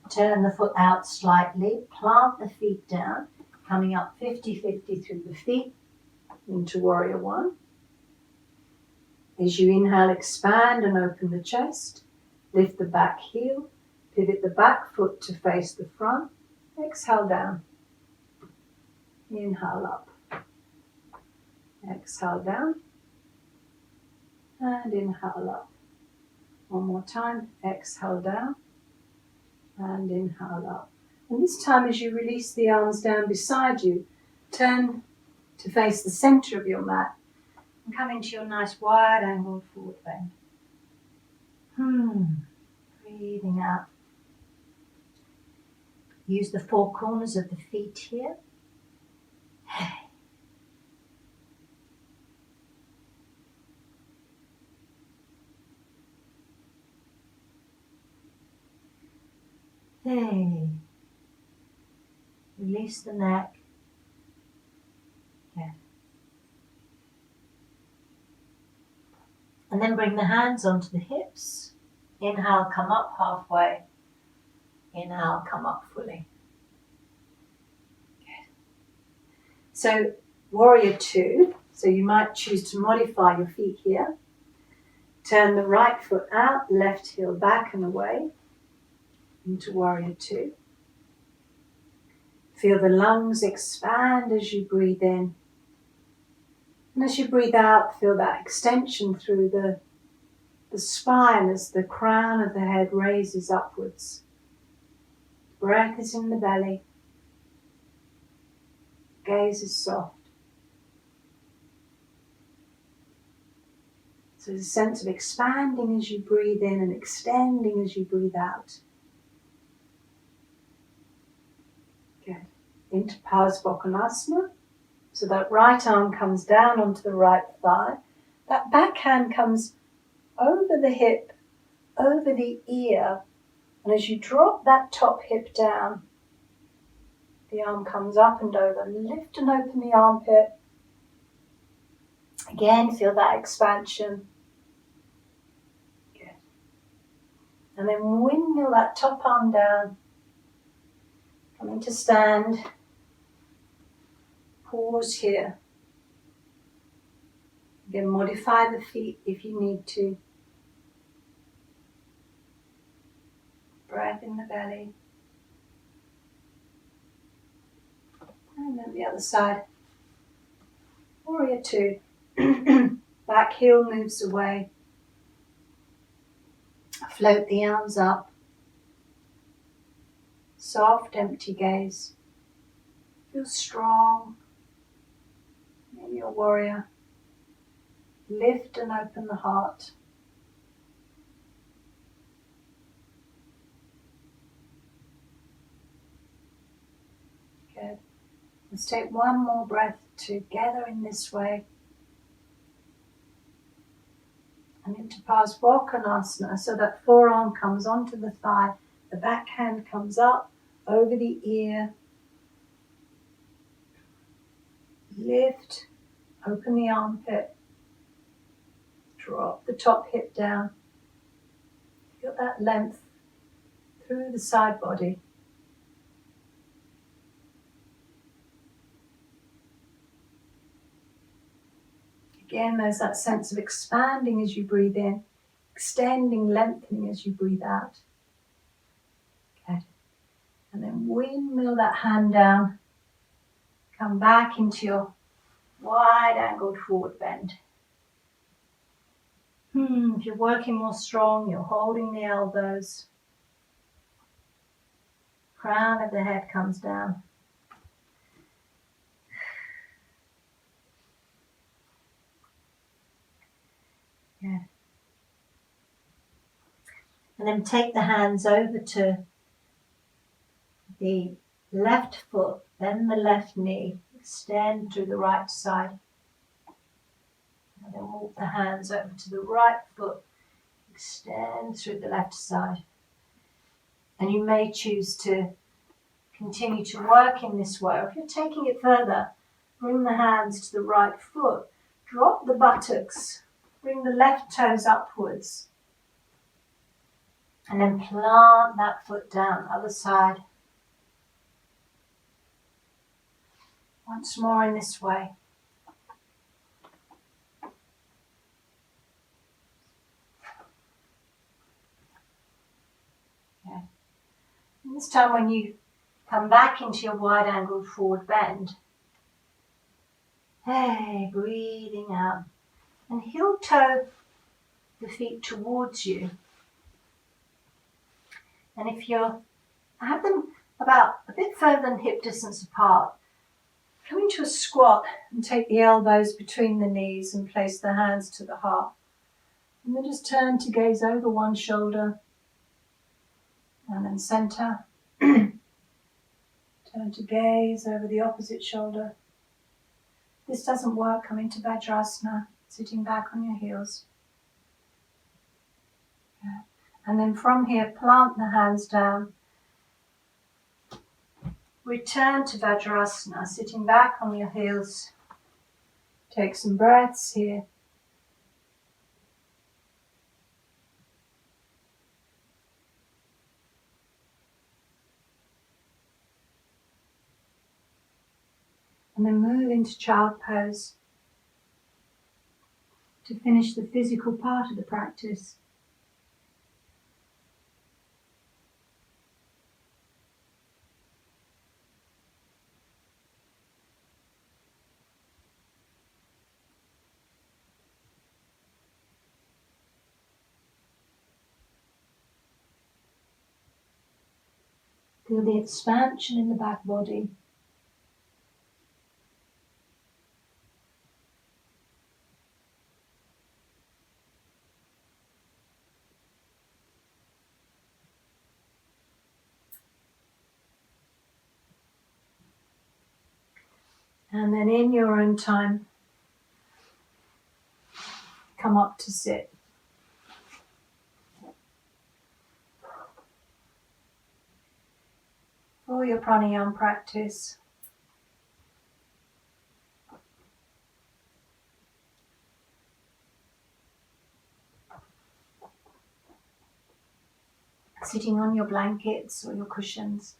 Turn the foot out slightly. Plant the feet down, coming up 50-50 through the feet into warrior one. As you inhale, expand and open the chest. Lift the back heel. Pivot the back foot to face the front. Exhale down. Inhale up. Exhale down. And inhale up. One more time. Exhale down. And inhale up. And this time, as you release the arms down beside you, turn to face the center of your mat and come into your nice wide angled forward bend. Breathing out. Use the four corners of the feet here. Hey. Release the neck. Good. And then bring the hands onto the hips. Inhale, come up halfway. Inhale, come up fully. Good. So, warrior two. So you might choose to modify your feet here. Turn the right foot out, left heel back and away into warrior two. Feel the lungs expand as you breathe in. And as you breathe out, feel that extension through the spine as the crown of the head raises upwards. Breath is in the belly. Gaze is soft. So there's a sense of expanding as you breathe in and extending as you breathe out. Good. Into Parsvakonasana. So that right arm comes down onto the right thigh. That back hand comes over the hip, over the ear. And as you drop that top hip down, the arm comes up and over. Lift and open the armpit. Again, feel that expansion. Good. And then windmill that top arm down. Coming to stand. Pause here. Again, modify the feet if you need to. Breath in the belly. And then the other side. Warrior two. Back heel moves away. Float the arms up. Soft, empty gaze. Feel strong in your warrior. Lift and open the heart. Good. Let's take one more breath together in this way. And into Parsvakonasana, so that forearm comes onto the thigh, the back hand comes up over the ear. Lift, open the armpit, drop the top hip down. Feel that length through the side body. Again, there's that sense of expanding as you breathe in, extending, lengthening as you breathe out. Good. And then windmill that hand down. Come back into your Wide angled forward bend. If you're working more strong, you're holding the elbows. Crown of the head comes down. Good. And then take the hands over to the left foot, then the left knee. Extend through the right side. And then walk the hands over to the right foot. Extend through the left side. And you may choose to continue to work in this way. Or if you're taking it further, bring the hands to the right foot. Drop the buttocks. Bring the left toes upwards. And then plant that foot down, other side. Once more in this way. Okay. And this time when you come back into your wide angled forward bend, hey, breathing out. And heel toe the feet towards you. And if you have them about a bit further than hip distance apart, come into a squat and take the elbows between the knees and place the hands to the heart. And then just turn to gaze over one shoulder and then center. Turn to gaze over the opposite shoulder. If this doesn't work, come into Vajrasana, sitting back on your heels. Yeah. And then from here, plant the hands down. Return to Vajrasana, sitting back on your heels. Take some breaths here. And then move into child pose to finish the physical part of the practice. Feel the expansion in the back body. And then in your own time, come up to sit. For your pranayama practice, sitting on your blankets or your cushions,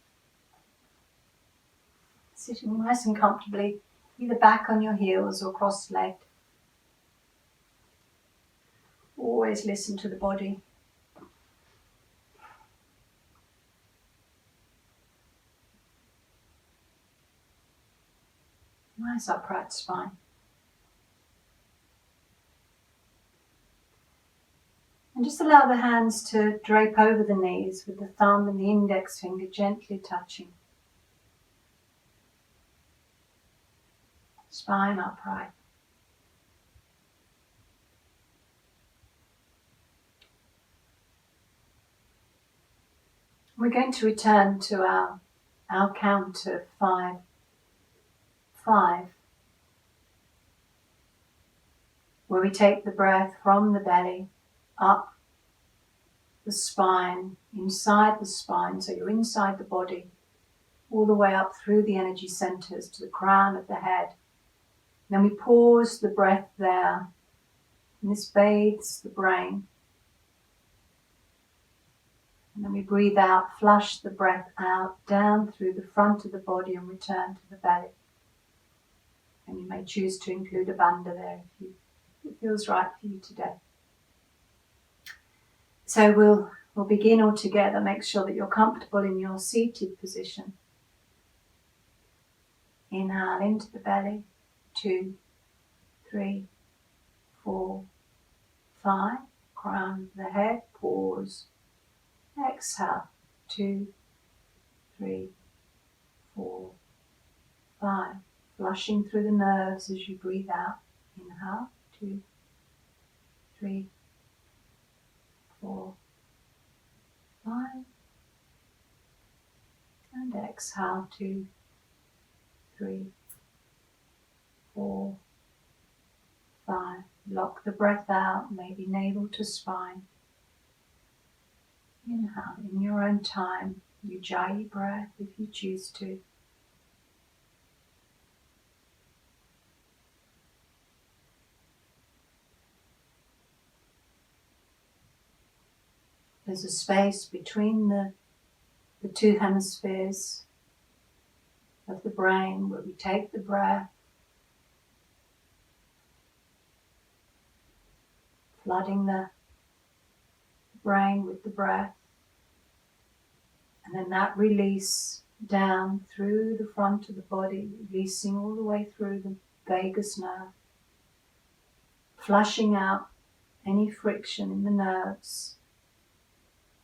sitting nice and comfortably, either back on your heels or cross-legged. Always listen to the body. Nice upright spine. And just allow the hands to drape over the knees with the thumb and the index finger gently touching. Spine upright. We're going to return to our count of 5. 5. Where we take the breath from the belly up the spine, inside the spine, so you're inside the body, all the way up through the energy centers to the crown of the head. Then we pause the breath there, and this bathes the brain. And then we breathe out, flush the breath out, down through the front of the body and return to the belly. And you may choose to include a bandha there if it feels right for you today. So we'll begin all together. Make sure that you're comfortable in your seated position. Inhale into the belly, 2, 3, 4, 5. Crown of the head, pause. Exhale, 2, 3, 4, 5. Flushing through the nerves as you breathe out. Inhale, 2, 3, 4, 5. And exhale, 2, 3, 4, 5. Lock the breath out, maybe navel to spine. Inhale in your own time, Ujjayi breath if you choose to. There's a space between the two hemispheres of the brain where we take the breath, flooding the brain with the breath, and then that release down through the front of the body, releasing all the way through the vagus nerve, flushing out any friction in the nerves,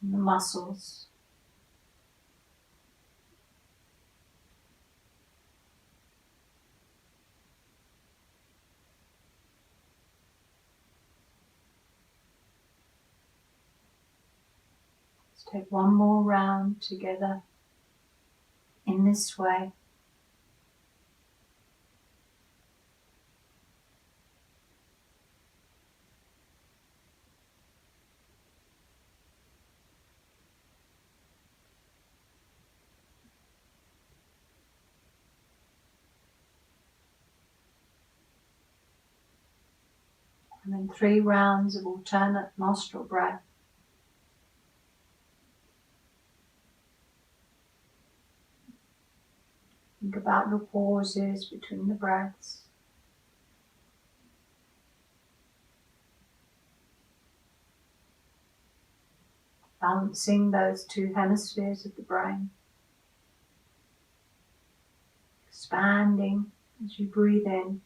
in the muscles. Let's take one more round together in this way. And then 3 rounds of alternate nostril breath. Think about the pauses between the breaths. Balancing those two hemispheres of the brain. Expanding as you breathe in.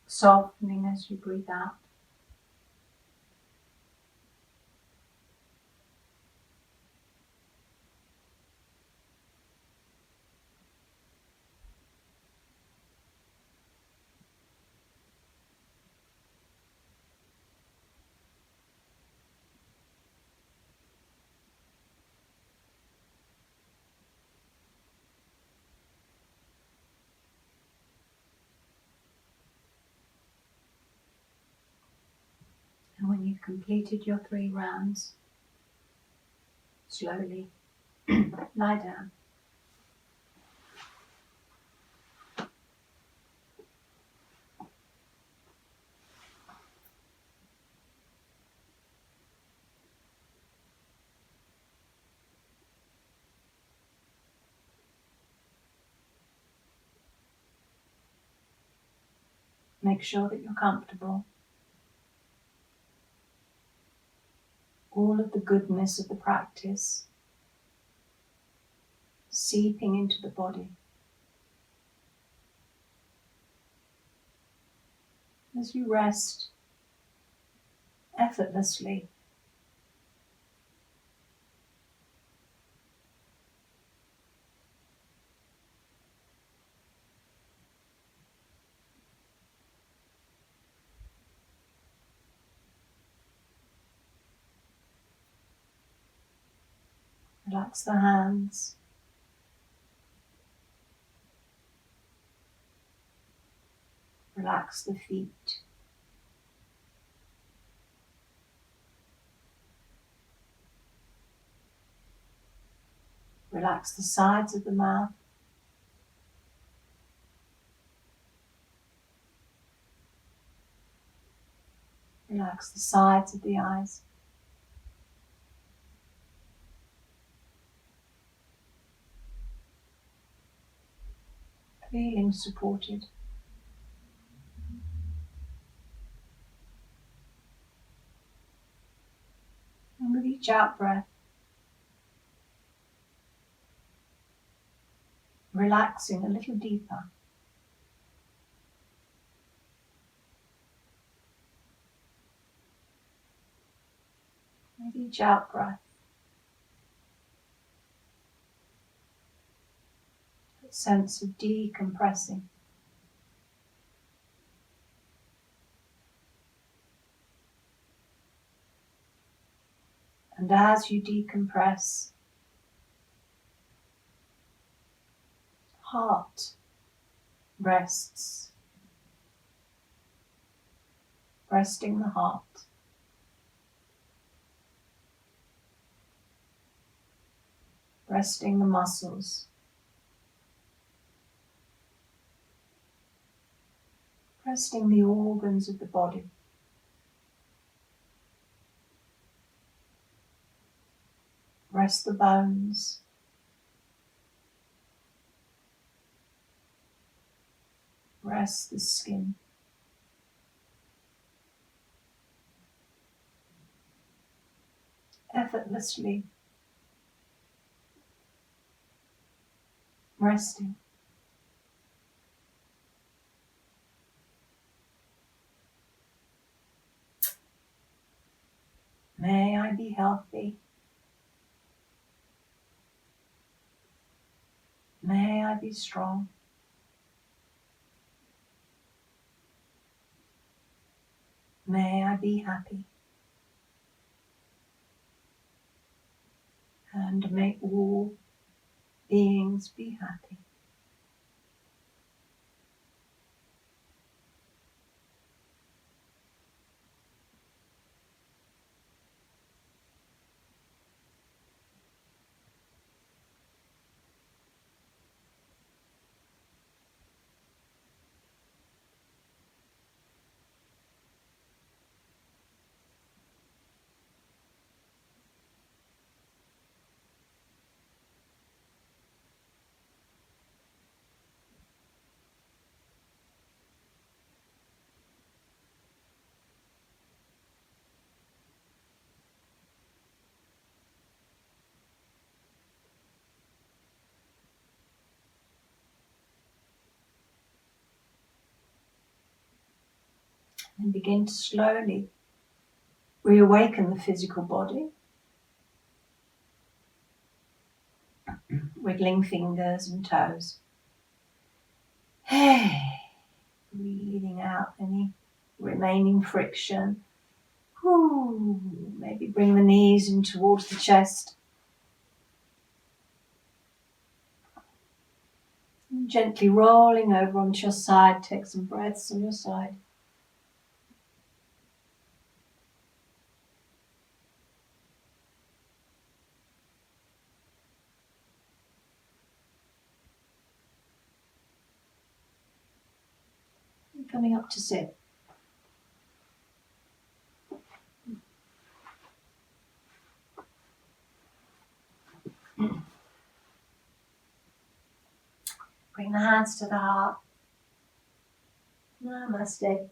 Softening as you breathe out. And when you've completed your 3 rounds, slowly lie down. Make sure that you're comfortable. All of the goodness of the practice seeping into the body. As you rest effortlessly, relax the hands, relax the feet, relax the sides of the mouth, relax the sides of the eyes. Feeling supported. And with each out breath, relaxing a little deeper. each out breath. A sense of decompressing. And as you decompress, heart rests, resting the heart. Resting the muscles. Resting the organs of the body. Rest the bones. Rest the skin. Effortlessly resting. May I be healthy. May I be strong. May I be happy. And may all beings be happy. And begin to slowly reawaken the physical body. Wiggling fingers and toes. Breathing out any remaining friction. Maybe bring the knees in towards the chest. And gently rolling over onto your side. Take some breaths on your side. And coming up to sit. Bring the hands to the heart. Namaste.